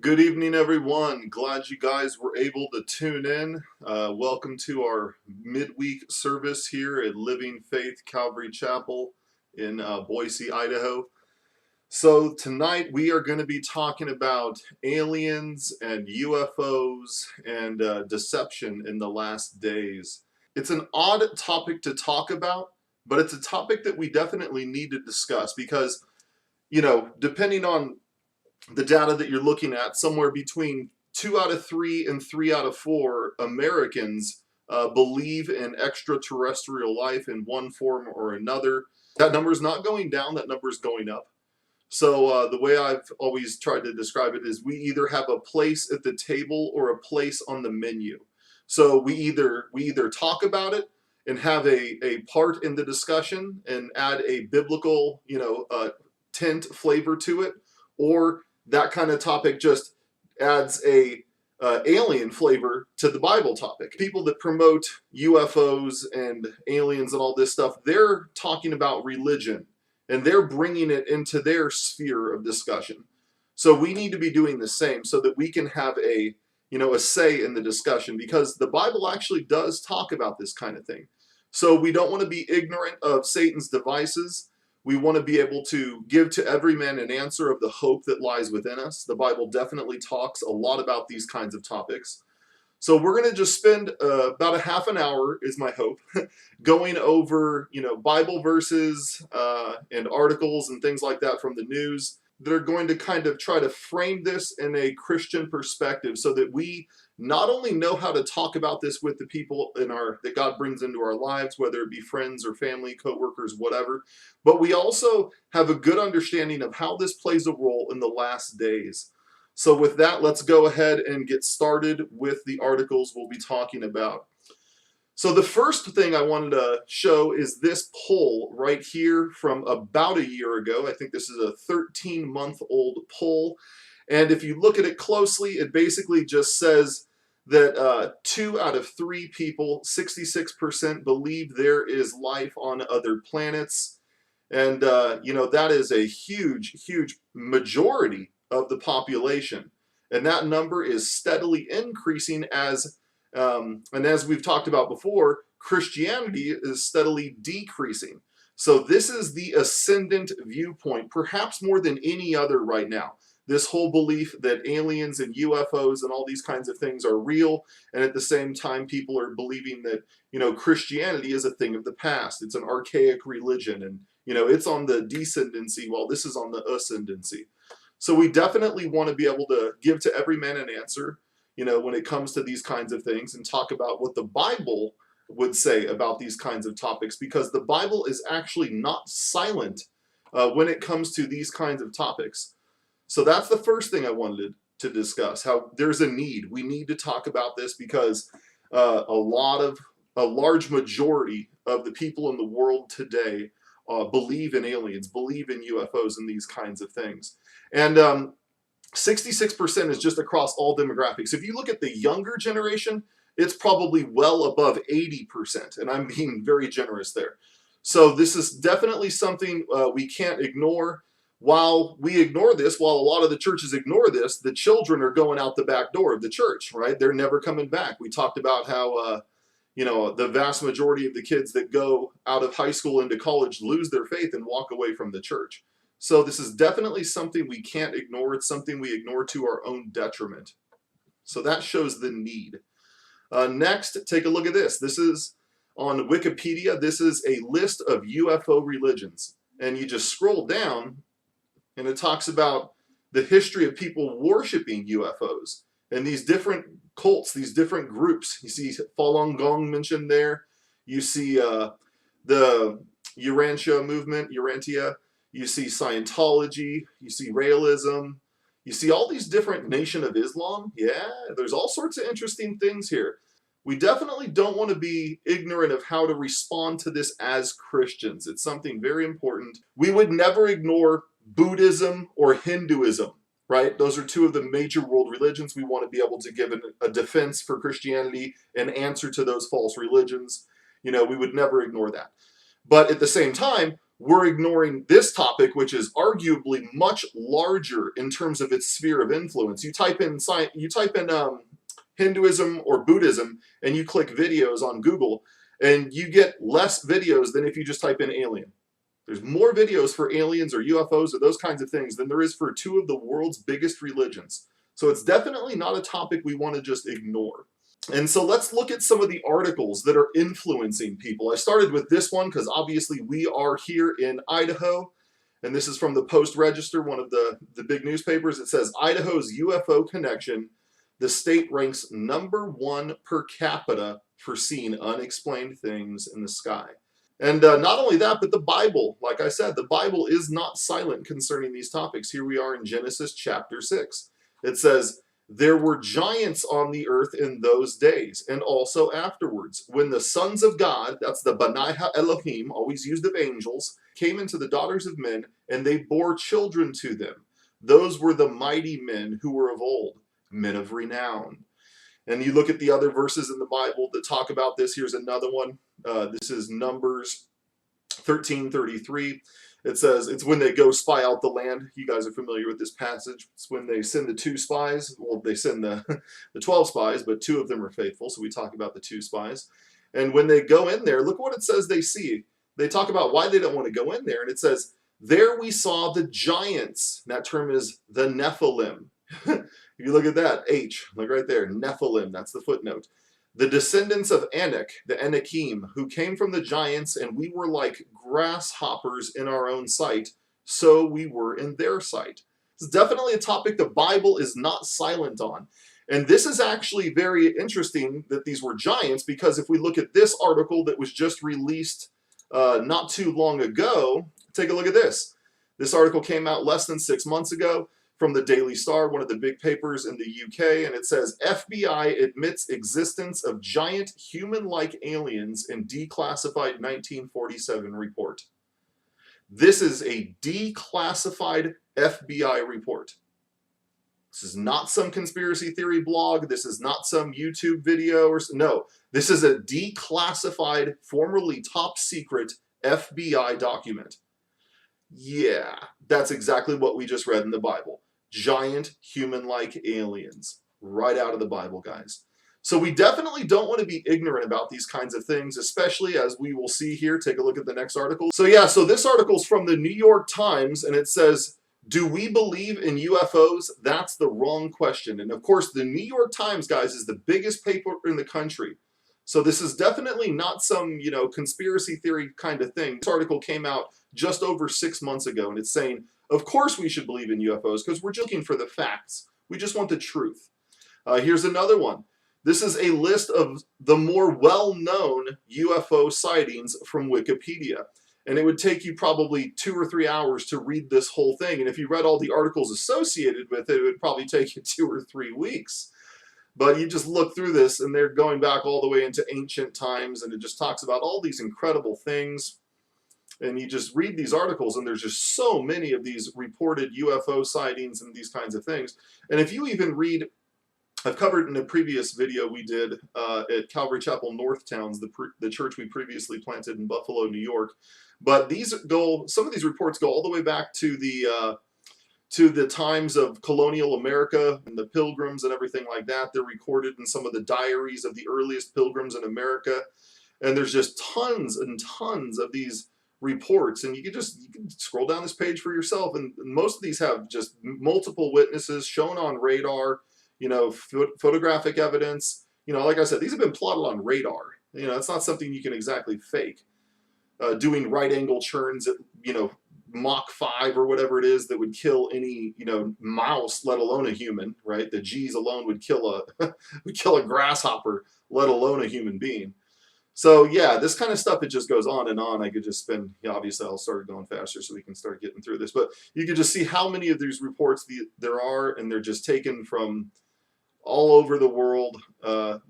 Good evening, everyone. Glad you guys were able to tune in. Welcome to our midweek service here at Living Faith Calvary Chapel in Boise, Idaho. So tonight we are going to be talking about aliens and UFOs and deception in the last days. It's an odd topic to talk about, but it's a topic that we definitely need to discuss because, depending on the data that you're looking at, somewhere between 2 out of 3 and 3 out of 4 Americans believe in extraterrestrial life in one form or another. That number is not going down, that number is going up. So the way I've always tried to describe it is we either have a place at the table or a place on the menu. So we either talk about it and have a part in the discussion and add a biblical, tint flavor to it, or that kind of topic just adds a alien flavor to the Bible topic. People that promote UFOs and aliens and all this stuff, they're talking about religion and they're bringing it into their sphere of discussion. So we need to be doing the same so that we can have a say in the discussion, because the Bible actually does talk about this kind of thing. So we don't want to be ignorant of Satan's devices. We want to be able to give to every man an answer of the hope that lies within us. The Bible definitely talks a lot about these kinds of topics. So we're going to just spend about a half an hour, is my hope, going over, Bible verses and articles and things like that from the news that are going to kind of try to frame this in a Christian perspective so that we not only know how to talk about this with the people that God brings into our lives, whether it be friends or family, co-workers, whatever, but we also have a good understanding of how this plays a role in the last days. So with that, let's go ahead and get started with the articles we'll be talking about. So the first thing I wanted to show is this poll right here from about a year ago. I think this is a 13-month-old poll. And if you look at it closely, it basically just says that 2 out of 3 people, 66%, believe there is life on other planets. And, that is a huge, huge majority of the population. And that number is steadily increasing and as we've talked about before, Christianity is steadily decreasing. So this is the ascendant viewpoint, perhaps more than any other right now. This whole belief that aliens and UFOs and all these kinds of things are real, and at the same time people are believing that, Christianity is a thing of the past. It's an archaic religion, and, it's on the descendancy while this is on the ascendancy. So we definitely want to be able to give to every man an answer, when it comes to these kinds of things, and talk about what the Bible would say about these kinds of topics, because the Bible is actually not silent when it comes to these kinds of topics. So that's the first thing I wanted to discuss, how there's a need. We need to talk about this because a large majority of the people in the world today believe in aliens, believe in UFOs and these kinds of things. And 66% is just across all demographics. If you look at the younger generation, it's probably well above 80%, and I'm being very generous there. So this is definitely something we can't ignore. While we ignore this, while a lot of the churches ignore this, the children are going out the back door of the church, right? They're never coming back. We talked about how, the vast majority of the kids that go out of high school into college lose their faith and walk away from the church. So this is definitely something we can't ignore. It's something we ignore to our own detriment. So that shows the need. Next, take a look at this. This is on Wikipedia. This is a list of UFO religions. And you just scroll down, and it talks about the history of people worshiping UFOs and these different cults, these different groups. You see Falun Gong mentioned there. You see the Urantia. You see Scientology, you see Raelism, you see all these different Nation of Islam. Yeah, there's all sorts of interesting things here. We definitely don't want to be ignorant of how to respond to this as Christians. It's something very important. We would never ignore Buddhism or Hinduism, right? Those are 2 of the major world religions. We want to be able to give a defense for Christianity, an answer to those false religions. We would never ignore that. But at the same time, we're ignoring this topic, which is arguably much larger in terms of its sphere of influence. You type in Hinduism or Buddhism, and you click videos on Google, and you get less videos than if you just type in alien. There's more videos for aliens or UFOs or those kinds of things than there is for two of the world's biggest religions. So it's definitely not a topic we want to just ignore. And so let's look at some of the articles that are influencing people. I started with this one because obviously we are here in Idaho, and this is from the Post-Register, one of the big newspapers. It says, Idaho's UFO connection. The state ranks #1 per capita for seeing unexplained things in the sky. And not only that, but the Bible, like I said, the Bible is not silent concerning these topics. Here we are in Genesis chapter 6. It says, there were giants on the earth in those days, and also afterwards, when the sons of God, that's the Banai Ha-Elohim, always used of angels, came into the daughters of men, and they bore children to them. Those were the mighty men who were of old, men of renown. And you look at the other verses in the Bible that talk about this. Here's another one. This is Numbers 13:33. It says, it's when they go spy out the land. You guys are familiar with this passage. It's when they send the 2 spies. Well, they send the 12 spies, but 2 of them are faithful. So we talk about the 2 spies. And when they go in there, look what it says they see. They talk about why they don't want to go in there. And it says, there we saw the giants. And that term is the Nephilim. If you look at that, H, look right there, Nephilim, that's the footnote. The descendants of Anak, the Anakim, who came from the giants, and we were like grasshoppers in our own sight, so we were in their sight. It's definitely a topic the Bible is not silent on. And this is actually very interesting that these were giants, because if we look at this article that was just released not too long ago, take a look at this. This article came out less than 6 months ago from the Daily Star, one of the big papers in the UK, and it says, FBI admits existence of giant human-like aliens in declassified 1947 report. This is a declassified FBI report. This is not some conspiracy theory blog. This is not some YouTube video. No, this is a declassified, formerly top secret FBI document. Yeah, that's exactly what we just read in the Bible. Giant human-like aliens. Right out of the Bible, guys. So we definitely don't want to be ignorant about these kinds of things, especially as we will see here. Take a look at the next article. So yeah, so this article is from the New York Times, and it says, do we believe in UFOs? That's the wrong question. And of course, the New York Times, guys, is the biggest paper in the country. So this is definitely not some, conspiracy theory kind of thing. This article came out just over 6 months ago, and it's saying, of course we should believe in UFOs because we're just looking for the facts. We just want the truth. Here's another one. This is a list of the more well-known UFO sightings from Wikipedia. And it would take you probably 2 or 3 hours to read this whole thing. And if you read all the articles associated with it, it would probably take you 2 or 3 weeks. But you just look through this, and they're going back all the way into ancient times, and it just talks about all these incredible things. And you just read these articles, and there's just so many of these reported UFO sightings and these kinds of things. And if you even read, I've covered in a previous video we did at Calvary Chapel Northtowns, the church we previously planted in Buffalo, New York. But some of these reports go all the way back to the times of colonial America and the Pilgrims and everything like that. They're recorded in some of the diaries of the earliest Pilgrims in America. And there's just tons and tons of these reports, and you can scroll down this page for yourself, and most of these have just multiple witnesses shown on radar, photographic evidence. Like I said, these have been plotted on radar. It's not something you can exactly fake. Doing right angle churns at Mach 5 or whatever it is that would kill any mouse, let alone a human, right? The G's alone would kill a grasshopper, let alone a human being. So yeah, this kind of stuff, it just goes on and on. I could just spend, obviously I'll start going faster so we can start getting through this, but you can just see how many of these reports there are, and they're just taken from all over the world.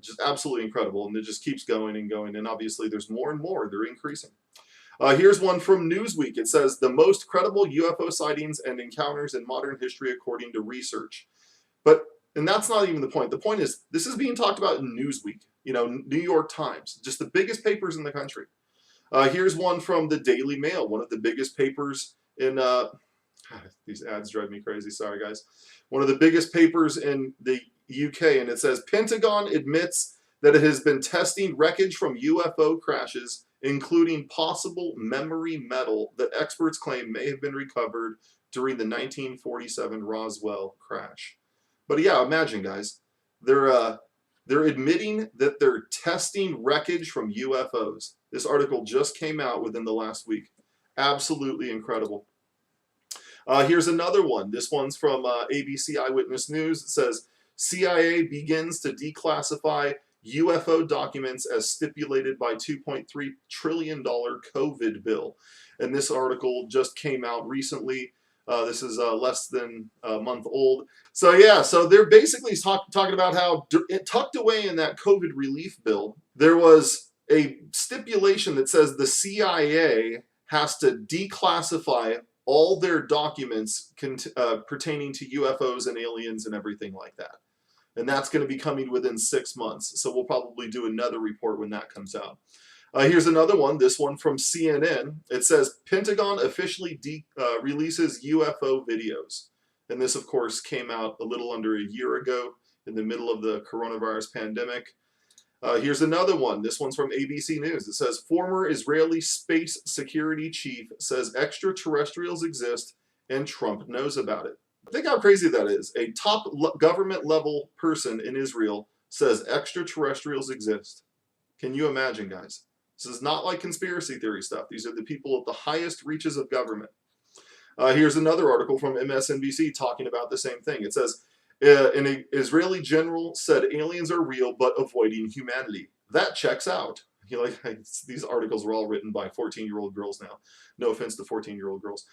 Just absolutely incredible, and it just keeps going and going, and obviously there's more and more. They're increasing. Here's one from Newsweek. It says, the most credible UFO sightings and encounters in modern history according to research. And that's not even the point. The point is, this is being talked about in Newsweek, New York Times, just the biggest papers in the country. Here's one from the Daily Mail, one of the biggest papers in, these ads drive me crazy, sorry guys. One of the biggest papers in the UK, and it says, Pentagon admits that it has been testing wreckage from UFO crashes, including possible memory metal that experts claim may have been recovered during the 1947 Roswell crash. But yeah, imagine guys, they're admitting that they're testing wreckage from UFOs. This article just came out within the last week. Absolutely incredible. Here's another one. This one's from ABC Eyewitness News. It says, CIA begins to declassify UFO documents as stipulated by $2.3 trillion COVID bill. And this article just came out recently. This is less than a month old. So yeah, so they're basically talking about how tucked away in that COVID relief bill, there was a stipulation that says the CIA has to declassify all their documents pertaining to UFOs and aliens and everything like that. And that's going to be coming within 6 months. So we'll probably do another report when that comes out. Here's another one, this one from CNN. It says, Pentagon officially releases UFO videos. And this, of course, came out a little under a year ago in the middle of the coronavirus pandemic. Here's another one. This one's from ABC News. It says, former Israeli space security chief says extraterrestrials exist and Trump knows about it. Think how crazy that is. A top government level person in Israel says extraterrestrials exist. Can you imagine, guys? This is not like conspiracy theory stuff. These are the people at the highest reaches of government. Here's another article from MSNBC talking about the same thing. It says, an Israeli general said aliens are real but avoiding humanity. That checks out. These articles were all written by 14-year-old girls now. No offense to 14-year-old girls.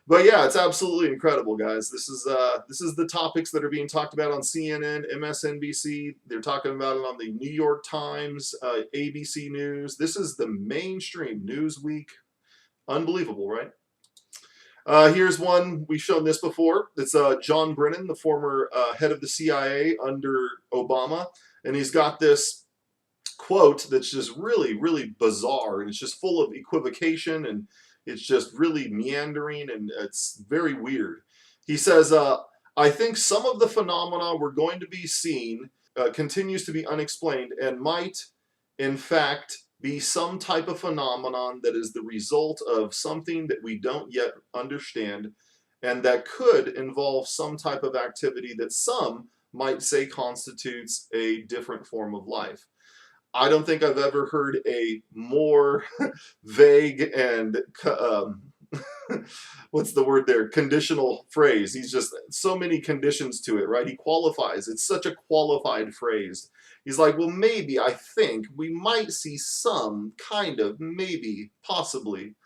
But yeah, it's absolutely incredible, guys. This is the topics that are being talked about on CNN, MSNBC. They're talking about it on the New York Times, ABC News. This is the mainstream Newsweek. Unbelievable, right? Here's one. We've shown this before. It's John Brennan, the former head of the CIA under Obama. And he's got this quote that's just really, really bizarre. And it's just full of equivocation and it's just really meandering and it's very weird. He says, I think some of the phenomena we're going to be seeing continues to be unexplained and might, in fact, be some type of phenomenon that is the result of something that we don't yet understand and that could involve some type of activity that some might say constitutes a different form of life. I don't think I've ever heard a more vague and, what's the word there, conditional phrase. He's just so many conditions to it, right? He qualifies. It's such a qualified phrase. He's like, well, maybe, I think, we might see some kind of, maybe, possibly.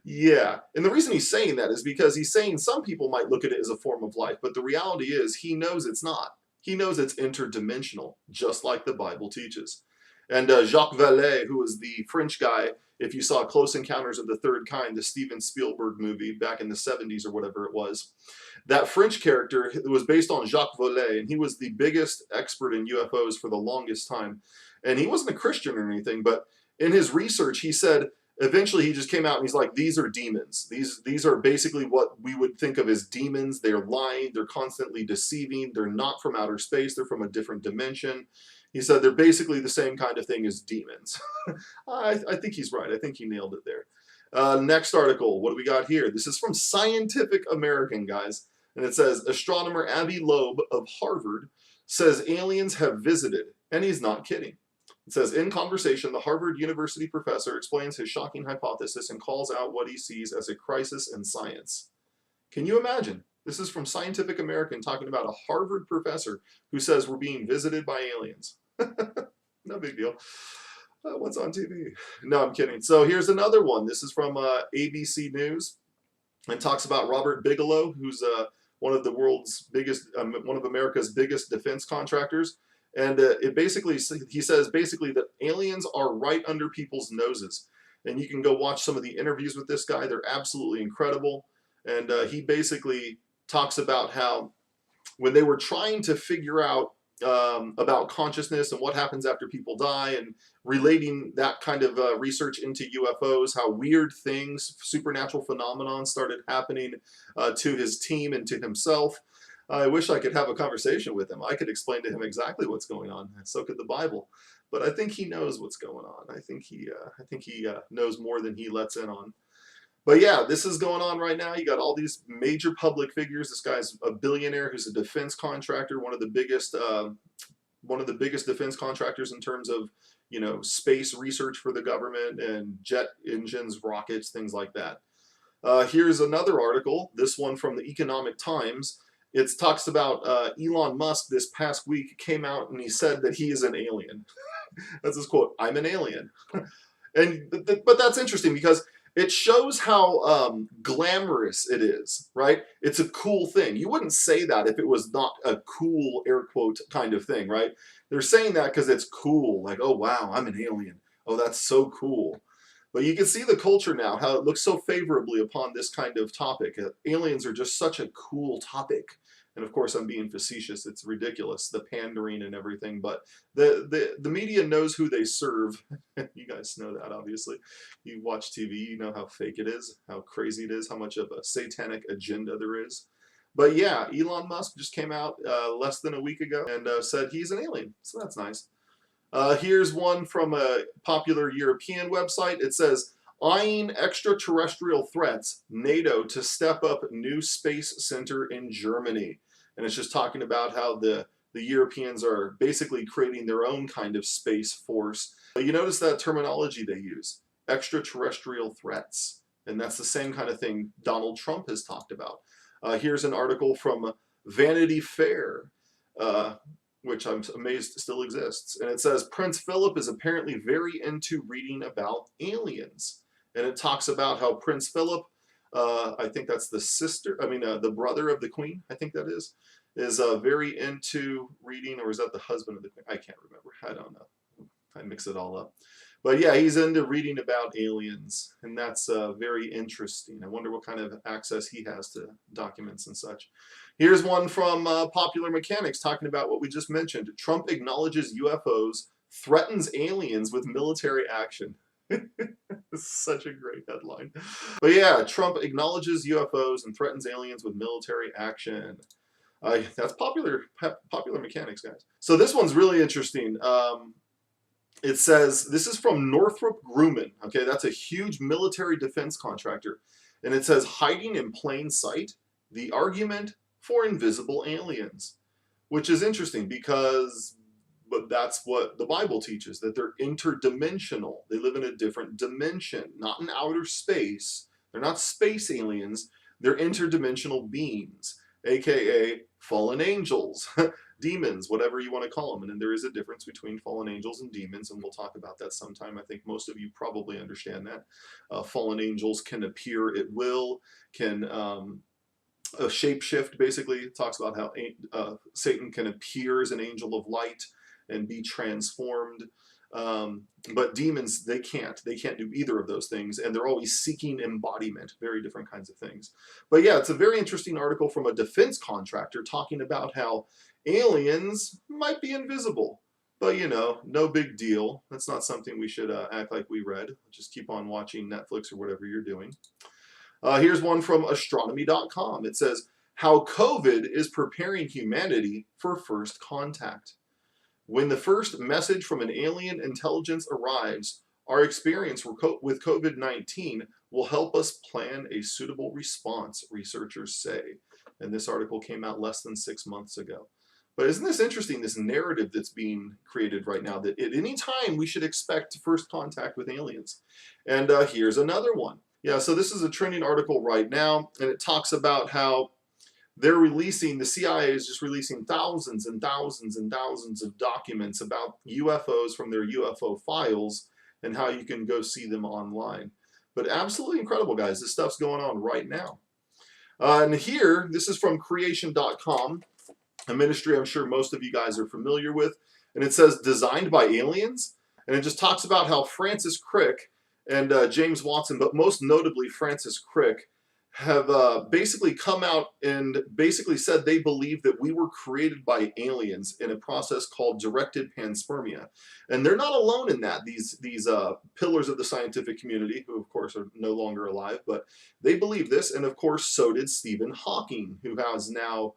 Yeah. And the reason he's saying that is because he's saying some people might look at it as a form of life, but the reality is he knows it's not. He knows it's interdimensional, just like the Bible teaches. And Jacques Vallée, who was the French guy, if you saw Close Encounters of the Third Kind, the Steven Spielberg movie back in the 70s or whatever it was, that French character was based on Jacques Vallée, and he was the biggest expert in UFOs for the longest time. And he wasn't a Christian or anything, but in his research, he said, eventually he just came out and he's like, these are demons. These are basically what we would think of as demons. They're lying. They're constantly deceiving. They're not from outer space. They're from a different dimension. He said they're basically the same kind of thing as demons. I think he's right. I think he nailed it there. Next article. What do we got here? This is from Scientific American, guys. And it says, astronomer Avi Loeb of Harvard says aliens have visited. And he's not kidding. It says, in conversation, the Harvard University professor explains his shocking hypothesis and calls out what he sees as a crisis in science. Can you imagine? This is from Scientific American talking about a Harvard professor who says we're being visited by aliens. No big deal. What's on TV? No, I'm kidding. So here's another one. This is from ABC News and talks about Robert Bigelow, who's one of the world's biggest, one of America's biggest defense contractors. And he says basically that aliens are right under people's noses. And you can go watch some of the interviews with this guy. They're absolutely incredible. And he basically talks about how when they were trying to figure out about consciousness and what happens after people die, and relating that kind of research into UFOs, how weird things, supernatural phenomenon started happening to his team and to himself. I wish I could have a conversation with him. I could explain to him exactly what's going on, and so could the Bible. But I think he knows what's going on. I think he knows more than he lets in on. But yeah, this is going on right now. You got all these major public figures. This guy's a billionaire who's a defense contractor, one of the biggest defense contractors in terms of, you know, space research for the government and jet engines, rockets, things like that. Here's another article. This one from the Economic Times. It talks about Elon Musk this past week came out and he said that he is an alien. That's his quote. "I'm an alien." But that's interesting because it shows how glamorous it is, right? It's a cool thing. You wouldn't say that if it was not a cool, air quote, kind of thing, right? They're saying that because it's cool. Like, oh, wow, I'm an alien. Oh, that's so cool. But you can see the culture now, how it looks so favorably upon this kind of topic. Aliens are just such a cool topic. And of course, I'm being facetious. It's ridiculous, the pandering and everything. But the media knows who they serve. You guys know that, obviously. You watch TV, you know how fake it is, how crazy it is, how much of a satanic agenda there is. But yeah, Elon Musk just came out less than a week ago and said he's an alien. So that's nice. Here's one from a popular European website. It says, "Eyeing extraterrestrial threats, NATO to step up new space center in Germany." And it's just talking about how the Europeans are basically creating their own kind of space force. You notice that terminology they use, extraterrestrial threats. And that's the same kind of thing Donald Trump has talked about. Here's an article from Vanity Fair, which I'm amazed still exists. And it says, "Prince Philip is apparently very into reading about aliens." And it talks about how Prince Philip, I think that's the brother of the Queen, I think that is very into reading, or is that the husband of the Queen? I can't remember. I don't know. I mix it all up. But yeah, he's into reading about aliens, and that's very interesting. I wonder what kind of access he has to documents and such. Here's one from Popular Mechanics talking about what we just mentioned. "Trump acknowledges UFOs, threatens aliens with military action." This is such a great headline. But yeah, Trump acknowledges UFOs and threatens aliens with military action. That's popular Mechanics, guys. So this one's really interesting. It says, this is from Northrop Grumman. Okay, that's a huge military defense contractor. And it says, "Hiding in plain sight, the argument for invisible aliens." Which is interesting because that's what the Bible teaches, that they're interdimensional. They live in a different dimension, not in outer space. They're not space aliens. They're interdimensional beings, aka fallen angels, demons, whatever you want to call them. And then there is a difference between fallen angels and demons, and we'll talk about that sometime. I think most of you probably understand that. Fallen angels can appear at will, can a shapeshift, basically. It talks about how Satan can appear as an angel of light and be transformed. But demons, they can't do either of those things, and they're always seeking embodiment, very different kinds of things. But yeah, it's a very interesting article from a defense contractor talking about how aliens might be invisible, but you know, no big deal. That's not something we should act like we read. Just keep on watching Netflix or whatever you're doing. Here's one from astronomy.com. It says, "How COVID is preparing humanity for first contact. When the first message from an alien intelligence arrives, our experience with COVID-19 will help us plan a suitable response," researchers say. And this article came out less than 6 months ago. But isn't this interesting, this narrative that's being created right now, that at any time we should expect first contact with aliens? And here's another one. Yeah, so this is a trending article right now, and it talks about how the CIA is just releasing thousands and thousands and thousands of documents about UFOs from their UFO files, and how you can go see them online. But absolutely incredible, guys. This stuff's going on right now. And here, this is from creation.com, a ministry I'm sure most of you guys are familiar with. And it says, "Designed by aliens." And it just talks about how Francis Crick and James Watson, but most notably Francis Crick, have basically come out and basically said they believe that we were created by aliens in a process called directed panspermia. And they're not alone in that. These pillars of the scientific community, who of course are no longer alive, but they believe this. And of course, so did Stephen Hawking, who has now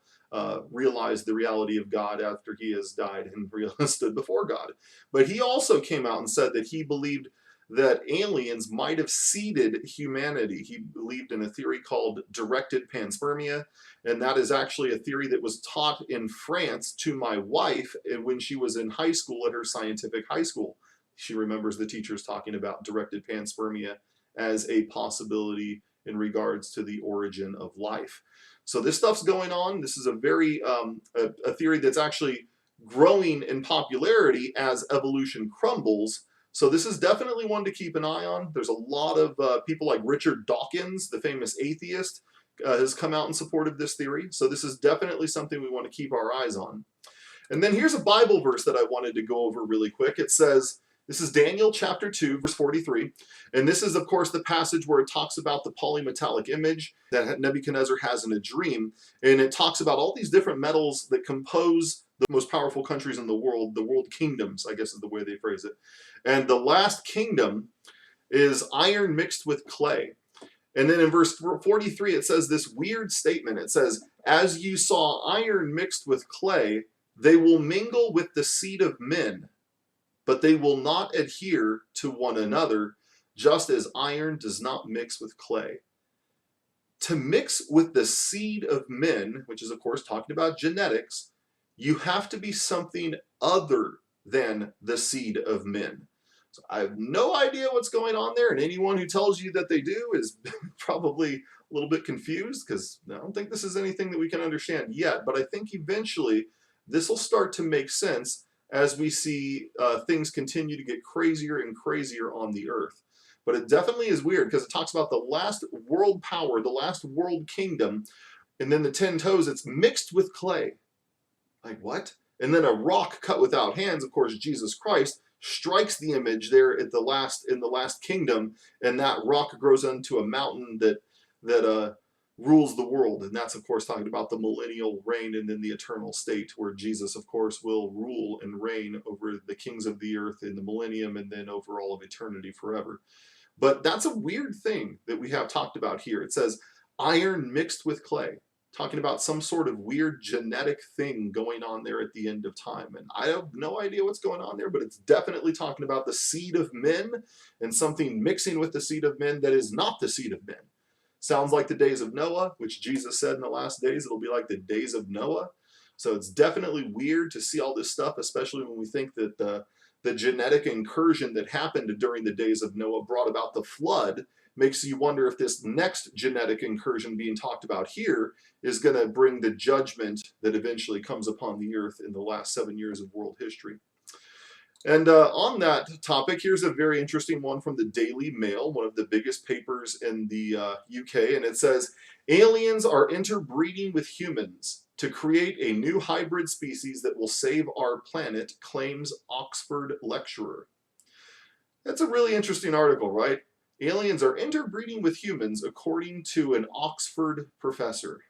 realized the reality of God after he has died and stood before God. But he also came out and said that he believed that aliens might have seeded humanity. He believed in a theory called directed panspermia, and that is actually a theory that was taught in France to my wife when she was in high school at her scientific high school. She remembers the teachers talking about directed panspermia as a possibility in regards to the origin of life. So this stuff's going on. This is a very a theory that's actually growing in popularity as evolution crumbles. So this is definitely one to keep an eye on. There's a lot of people like Richard Dawkins, the famous atheist, has come out in support of this theory. So this is definitely something we want to keep our eyes on. And then here's a Bible verse that I wanted to go over really quick. It says, this is Daniel chapter 2, verse 43. And this is, of course, the passage where it talks about the polymetallic image that Nebuchadnezzar has in a dream. And it talks about all these different metals that compose the most powerful countries in the world kingdoms, I guess is the way they phrase it. And the last kingdom is iron mixed with clay. And then in verse 43, it says this weird statement. It says, as you saw iron mixed with clay, they will mingle with the seed of men, but they will not adhere to one another, just as iron does not mix with clay. To mix with the seed of men, which is, of course, talking about genetics, you have to be something other than the seed of men. So I have no idea what's going on there, and anyone who tells you that they do is probably a little bit confused, because I don't think this is anything that we can understand yet, but I think eventually this will start to make sense as we see things continue to get crazier and crazier on the earth. But it definitely is weird, because it talks about the last world power, the last world kingdom, and then the 10 toes, it's mixed with clay. Like what? And then a rock cut without hands, of course, Jesus Christ, strikes the image there in the last kingdom, and that rock grows into a mountain that rules the world. And that's, of course, talking about the millennial reign and then the eternal state, where Jesus, of course, will rule and reign over the kings of the earth in the millennium and then over all of eternity forever. But that's a weird thing that we have talked about here. It says iron mixed with clay, talking about some sort of weird genetic thing going on there at the end of time. And I have no idea what's going on there, but it's definitely talking about the seed of men and something mixing with the seed of men that is not the seed of men. Sounds like the days of Noah, which Jesus said in the last days, it'll be like the days of Noah. So it's definitely weird to see all this stuff, especially when we think that the genetic incursion that happened during the days of Noah brought about the flood. Makes you wonder if this next genetic incursion being talked about here is going to bring the judgment that eventually comes upon the earth in the last 7 years of world history. And on that topic, here's a very interesting one from the Daily Mail, one of the biggest papers in the UK, and it says, aliens are interbreeding with humans to create a new hybrid species that will save our planet, claims Oxford lecturer. That's a really interesting article, right? Aliens are interbreeding with humans, according to an Oxford professor.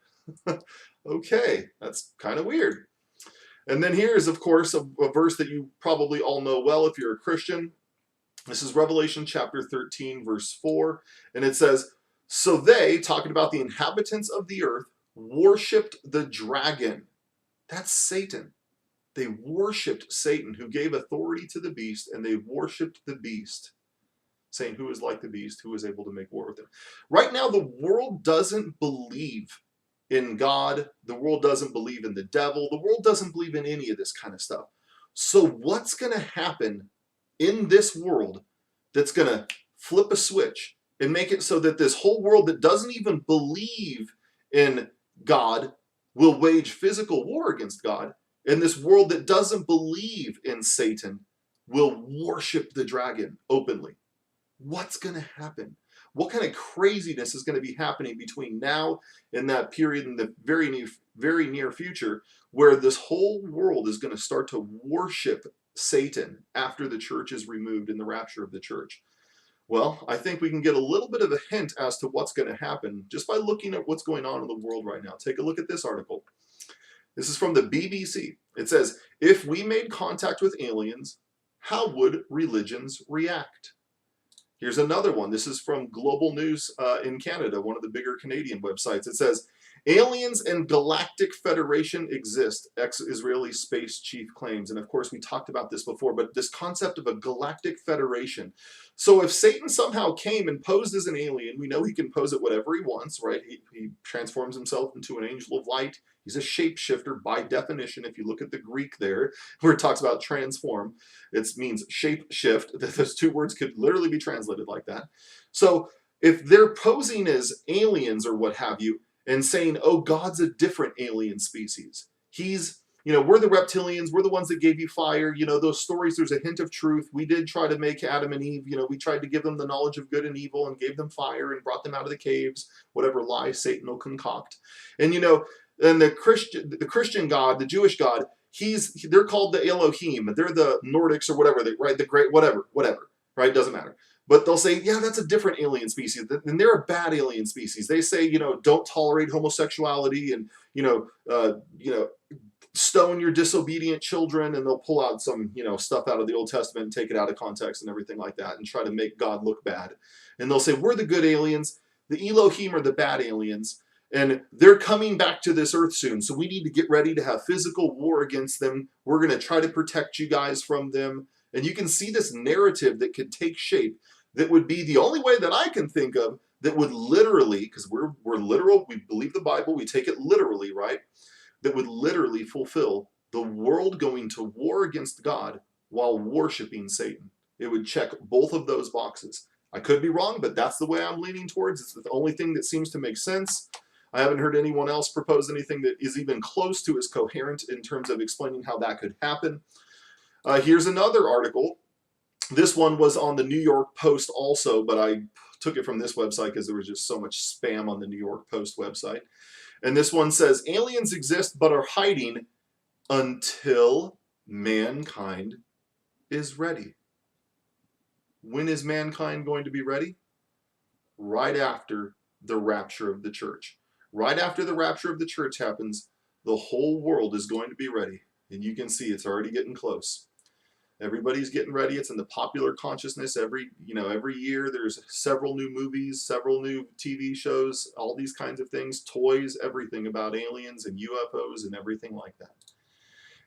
Okay, that's kind of weird. And then here is, of course, a verse that you probably all know well if you're a Christian. This is Revelation chapter 13, verse 4. And it says, so they, talking about the inhabitants of the earth, worshipped the dragon. That's Satan. They worshipped Satan, who gave authority to the beast, and they worshipped the beast, saying, who is like the beast, who is able to make war with him. Right now, the world doesn't believe in God. The world doesn't believe in the devil. The world doesn't believe in any of this kind of stuff. So what's going to happen in this world that's going to flip a switch and make it so that this whole world that doesn't even believe in God will wage physical war against God, and this world that doesn't believe in Satan will worship the dragon openly? What's going to happen? What kind of craziness is going to be happening between now and that period in the very near future, where this whole world is going to start to worship Satan after the church is removed in the rapture of the church? Well, I think we can get a little bit of a hint as to what's going to happen just by looking at what's going on in the world right now. Take a look at this article. This is from the BBC. It says, if we made contact with aliens, how would religions react? Here's another one. This is from Global News in Canada, one of the bigger Canadian websites. It says, aliens and galactic federation exist, ex-Israeli space chief claims. And of course, we talked about this before, but this concept of a galactic federation. So if Satan somehow came and posed as an alien, we know he can pose it whatever he wants, right? He transforms himself into an angel of light. He's a shapeshifter by definition. If you look at the Greek there, where it talks about transform, it means shape shift. Those two words could literally be translated like that. So if they're posing as aliens or what have you, and saying, oh, God's a different alien species. He's, we're the reptilians. We're the ones that gave you fire. Those stories, there's a hint of truth. We did try to make Adam and Eve, we tried to give them the knowledge of good and evil and gave them fire and brought them out of the caves, whatever lie Satan will concoct. And, and the Christian God, the Jewish God, they're called the Elohim. They're the Nordics or whatever, right? The great, whatever, right? Doesn't matter. But they'll say, yeah, that's a different alien species. And they're a bad alien species. They say, don't tolerate homosexuality and, stone your disobedient children. And they'll pull out some, stuff out of the Old Testament and take it out of context and everything like that and try to make God look bad. And they'll say, we're the good aliens. The Elohim are the bad aliens. And they're coming back to this earth soon. So we need to get ready to have physical war against them. We're going to try to protect you guys from them. And you can see this narrative that could take shape. That would be the only way that I can think of that would literally, because we're literal, we believe the Bible, we take it literally, right? That would literally fulfill the world going to war against God while worshiping Satan. It would check both of those boxes. I could be wrong, but that's the way I'm leaning towards. It's the only thing that seems to make sense. I haven't heard anyone else propose anything that is even close to as coherent in terms of explaining how that could happen. Here's another article. This one was on the New York Post also, but I took it from this website because there was just so much spam on the New York Post website. And this one says, aliens exist but are hiding until mankind is ready. When is mankind going to be ready? Right after the rapture of the church. Right after the rapture of the church happens, the whole world is going to be ready. And you can see it's already getting close. Everybody's getting ready. It's in the popular consciousness. Every year there's several new movies, several new TV shows, all these kinds of things, toys, everything about aliens and UFOs and everything like that.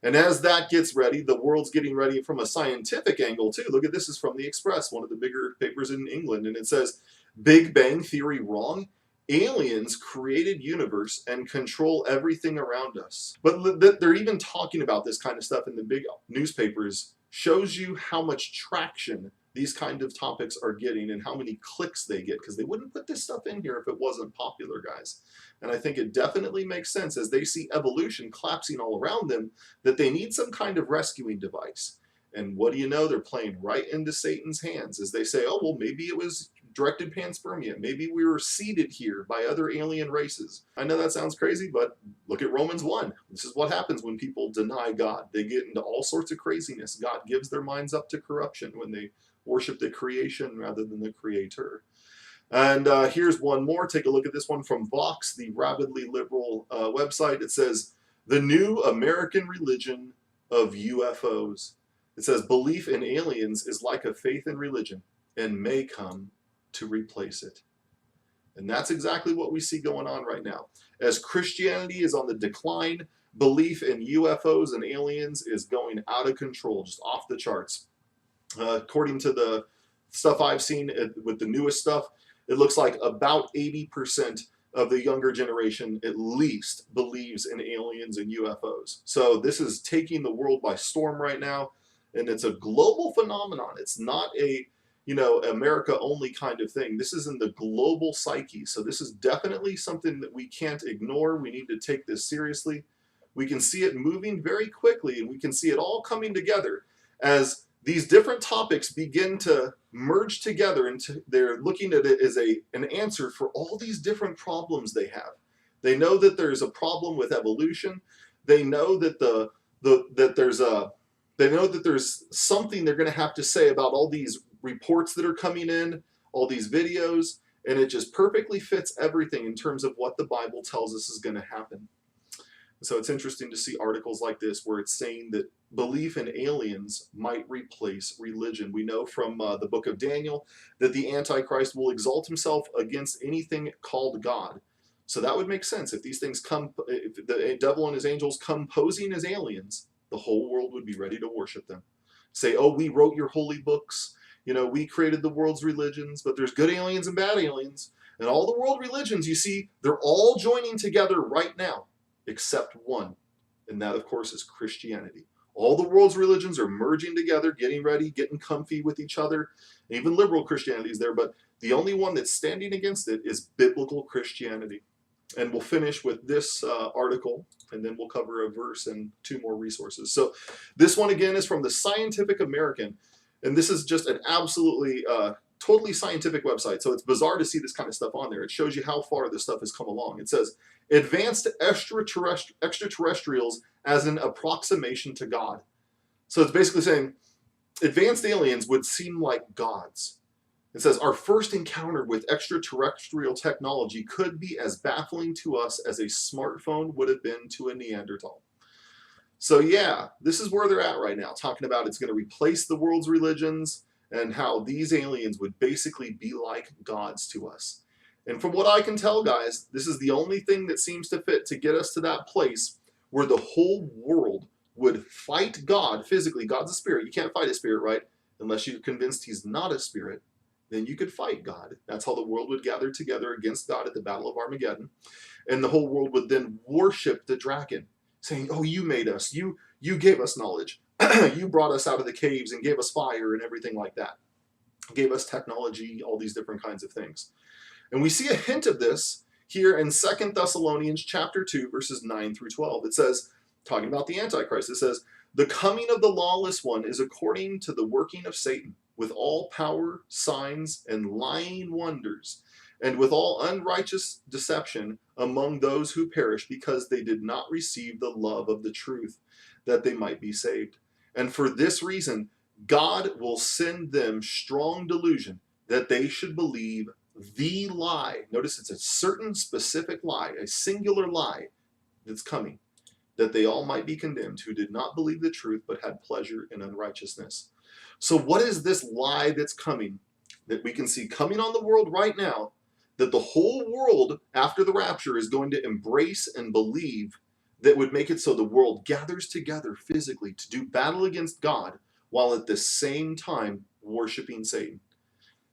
And as that gets ready, the world's getting ready from a scientific angle too. Look at this is from the Express, one of the bigger papers in England, and it says, Big Bang Theory wrong? Aliens created universe and control everything around us. But they're even talking about this kind of stuff in the big newspapers. Shows you how much traction these kind of topics are getting and how many clicks they get, because they wouldn't put this stuff in here if it wasn't popular, guys. And I think it definitely makes sense as they see evolution collapsing all around them that they need some kind of rescuing device. And what do you know? They're playing right into Satan's hands as they say, oh, well, maybe it was directed panspermia. Maybe we were seeded here by other alien races. I know that sounds crazy, but look at Romans 1. This is what happens when people deny God. They get into all sorts of craziness. God gives their minds up to corruption when they worship the creation rather than the creator. And here's one more. Take a look at this one from Vox, the rabidly liberal website. It says, the new American religion of UFOs. It says, belief in aliens is like a faith in religion and may come to replace it. And that's exactly what we see going on right now. As Christianity is on the decline, belief in UFOs and aliens is going out of control, just off the charts. According to the stuff I've seen with the newest stuff, it looks like about 80% of the younger generation at least believes in aliens and UFOs. So this is taking the world by storm right now, and it's a global phenomenon. It's not a America only kind of thing. This is in the global psyche. So this is definitely something that we can't ignore. We need to take this seriously. We can see it moving very quickly, and we can see it all coming together as these different topics begin to merge together, and they're looking at it as an answer for all these different problems they have. They know that there's a problem with evolution. They know that they know that there's something they're going to have to say about all these reports that are coming in all these videos, and it just perfectly fits everything in terms of what the Bible tells us is going to happen. So it's interesting to see articles like this where it's saying that belief in aliens might replace religion. We know from the book of Daniel that the Antichrist will exalt himself against anything called God. So that would make sense. If these things come, if the devil and his angels come posing as aliens, the whole world would be ready to worship them. Say, oh, we wrote your holy books. You know, we created the world's religions, but there's good aliens and bad aliens. And all the world religions, you see, they're all joining together right now, except one. And that, of course, is Christianity. All the world's religions are merging together, getting ready, getting comfy with each other. Even liberal Christianity is there, but the only one that's standing against it is biblical Christianity. And we'll finish with this article, and then we'll cover a verse and 2 more resources. So this one, again, is from the Scientific American. And this is just an absolutely, totally scientific website. So it's bizarre to see this kind of stuff on there. It shows you how far this stuff has come along. It says, advanced extraterrestrials as an approximation to God. So it's basically saying advanced aliens would seem like gods. It says, our first encounter with extraterrestrial technology could be as baffling to us as a smartphone would have been to a Neanderthal. So yeah, this is where they're at right now, talking about it's going to replace the world's religions and how these aliens would basically be like gods to us. And from what I can tell, guys, this is the only thing that seems to fit to get us to that place where the whole world would fight God physically. God's a spirit. You can't fight a spirit, right? Unless you're convinced he's not a spirit. Then you could fight God. That's how the world would gather together against God at the Battle of Armageddon. And the whole world would then worship the dragon, saying, oh, you made us. You gave us knowledge. You brought us out of the caves and gave us fire and everything like that. Gave us technology, all these different kinds of things. And we see a hint of this here in 2 Thessalonians chapter 2, verses 9 through 12. It says, talking about the Antichrist, it says, the coming of the lawless one is according to the working of Satan, with all power, signs, and lying wonders, and with all unrighteous deception among those who perish, because they did not receive the love of the truth, that they might be saved. And for this reason, God will send them strong delusion, that they should believe the lie. Notice it's a certain specific lie, a singular lie that's coming, that they all might be condemned, who did not believe the truth, but had pleasure in unrighteousness. So what is this lie that's coming, that we can see coming on the world right now, that the whole world after the rapture is going to embrace and believe, that would make it so the world gathers together physically to do battle against God, while at the same time worshiping Satan?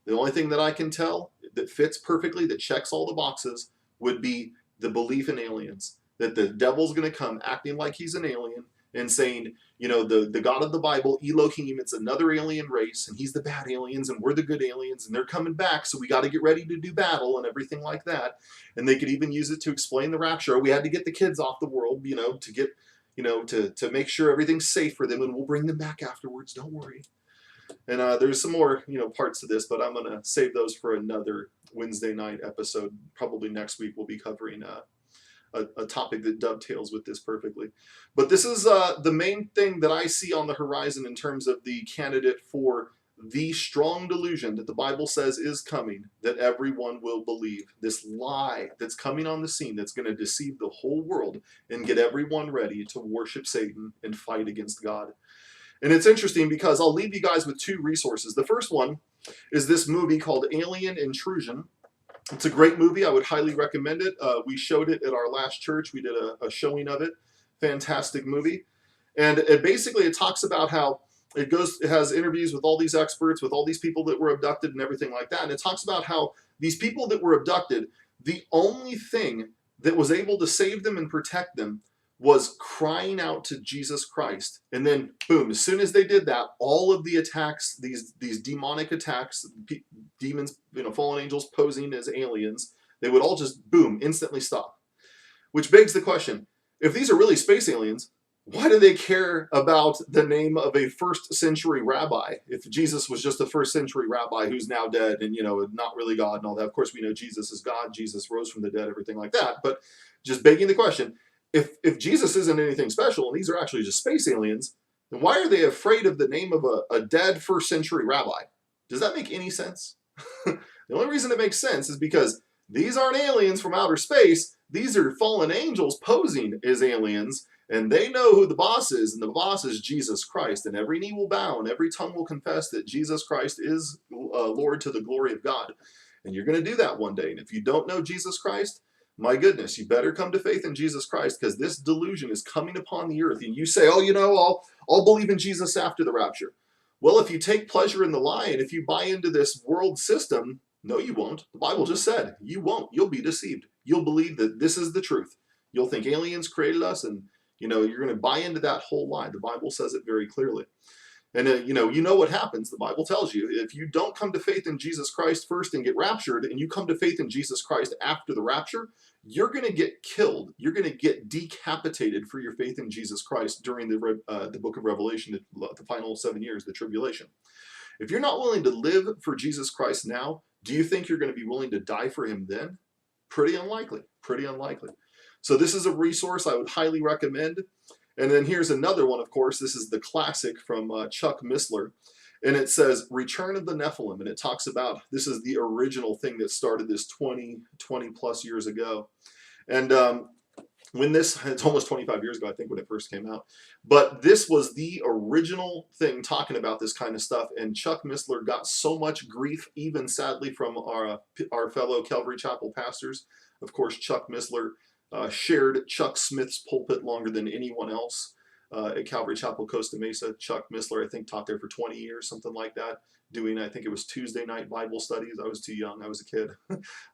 The only thing that I can tell that fits perfectly, that checks all the boxes, would be the belief in aliens. That the devil's going to come acting like he's an alien and saying, you know, the God of the Bible, Elohim, it's another alien race, and he's the bad aliens, and we're the good aliens, and they're coming back, so we got to get ready to do battle and everything like that. And they could even use it to explain the rapture. We had to get the kids off the world, you know, to get, you know, to make sure everything's safe for them, and we'll bring them back afterwards, don't worry. And there's some more, you know, parts to this, but I'm going to save those for another Wednesday night episode. Probably next week we'll be covering a topic that dovetails with this perfectly. But this is the main thing that I see on the horizon in terms of the candidate for the strong delusion that the Bible says is coming, that everyone will believe. This lie that's coming on the scene that's going to deceive the whole world and get everyone ready to worship Satan and fight against God. And it's interesting because I'll leave you guys with 2 resources. The first one is this movie called Alien Intrusion. It's a great movie. I would highly recommend it. We showed it at our last church. We did a showing of it. Fantastic movie. And it talks about how it has interviews with all these experts, with all these people that were abducted and everything like that. And it talks about how these people that were abducted, the only thing that was able to save them and protect them was crying out to Jesus Christ. And then, boom, as soon as they did that, all of the attacks, these demonic attacks, demons, you know, fallen angels posing as aliens, they would all just, boom, instantly stop. Which begs the question, if these are really space aliens, why do they care about the name of a first century rabbi? If Jesus was just a first century rabbi who's now dead and, you know, not really God and all that. Of course, we know Jesus is God. Jesus rose from the dead, everything like that. But just begging the question, if Jesus isn't anything special and these are actually just space aliens, then why are they afraid of the name of a dead first century rabbi? Does that make any sense? The only reason it makes sense is because these aren't aliens from outer space. These are fallen angels posing as aliens, and they know who the boss is, and the boss is Jesus Christ. And every knee will bow, and every tongue will confess that Jesus Christ is Lord to the glory of God. And you're going to do that one day. And if you don't know Jesus Christ, my goodness, you better come to faith in Jesus Christ, because this delusion is coming upon the earth. And you say, oh, I'll believe in Jesus after the rapture. Well, if you take pleasure in the lie, and if you buy into this world system, no, you won't. The Bible just said you won't. You'll be deceived. You'll believe that this is the truth. You'll think aliens created us, and you're going to buy into that whole lie. The Bible says it very clearly. And you know what happens. The Bible tells you, if you don't come to faith in Jesus Christ first and get raptured, and you come to faith in Jesus Christ after the rapture, you're going to get killed. You're going to get decapitated for your faith in Jesus Christ during the book of Revelation, the final 7 years, the tribulation. If you're not willing to live for Jesus Christ now, do you think you're going to be willing to die for him then? Pretty unlikely. Pretty unlikely. So this is a resource I would highly recommend. And then here's another one, of course. This is the classic from Chuck Missler. And it says, Return of the Nephilim. And it talks about, this is the original thing that started this 20 plus years ago. And it's almost 25 years ago, I think, when it first came out. But this was the original thing talking about this kind of stuff. And Chuck Missler got so much grief, even sadly, from our fellow Calvary Chapel pastors. Of course, Chuck Missler shared Chuck Smith's pulpit longer than anyone else at Calvary Chapel, Costa Mesa. Chuck Missler, I think, taught there for 20 years, something like that, doing, I think it was Tuesday night Bible studies. I was too young. I was a kid.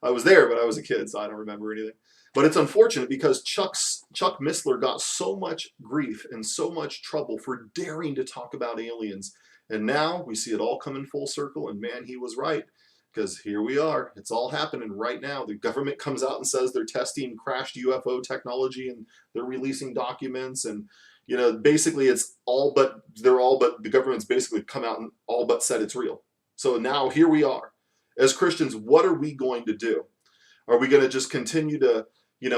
I was there, but I was a kid, so I don't remember anything. But it's unfortunate because Chuck Missler got so much grief and so much trouble for daring to talk about aliens. And now we see it all coming full circle, and man, he was right. Because here we are. It's all happening right now. The government comes out and says they're testing crashed UFO technology, and they're releasing documents, and basically it's the government's basically come out and all but said it's real. So now here we are. As Christians, what are we going to do? Are we going to just continue to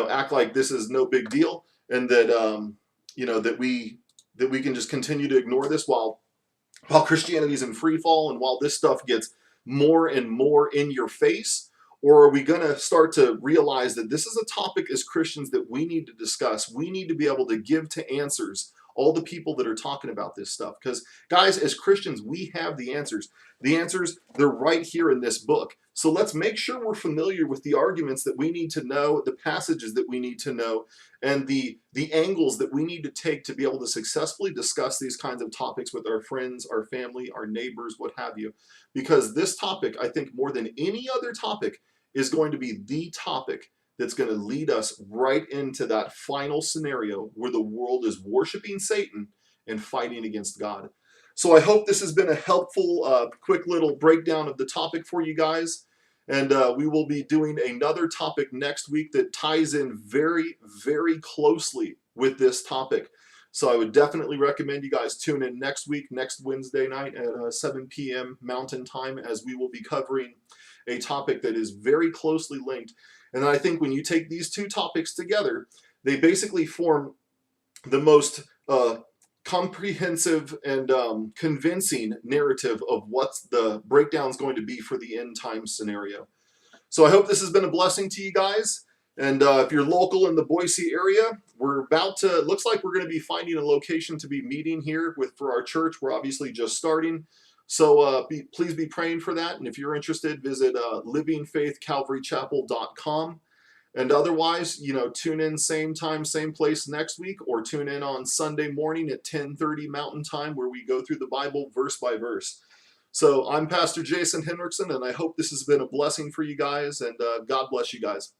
act like this is no big deal, and that that we can just continue to ignore this while Christianity's in free fall, and while this stuff gets more and more in your face? Or are we going to start to realize that this is a topic as Christians that we need to discuss? We need to be able to give to answers all the people that are talking about this stuff. Because, guys, as Christians, we have the answers. The answers, they're right here in this book. So let's make sure we're familiar with the arguments that we need to know, the passages that we need to know, and the angles that we need to take to be able to successfully discuss these kinds of topics with our friends, our family, our neighbors, what have you. Because this topic, I think more than any other topic, is going to be the topic that's going to lead us right into that final scenario where the world is worshiping Satan and fighting against God. So I hope this has been a helpful, quick little breakdown of the topic for you guys. And we will be doing another topic next week that ties in very, very closely with this topic. So I would definitely recommend you guys tune in next week, next Wednesday night at 7 p.m. Mountain Time, as we will be covering a topic that is very closely linked. And I think when you take these two topics together, they basically form the most comprehensive and convincing narrative of what the breakdown is going to be for the end time scenario. So I hope this has been a blessing to you guys. And if you're local in the Boise area, looks like we're going to be finding a location to be meeting here for our church. We're obviously just starting. So please be praying for that. And if you're interested, visit livingfaithcalvarychapel.com. And otherwise, tune in same time, same place next week, or tune in on Sunday morning at 10:30 Mountain Time, where we go through the Bible verse by verse. So I'm Pastor Jason Henriksen, and I hope this has been a blessing for you guys, and God bless you guys.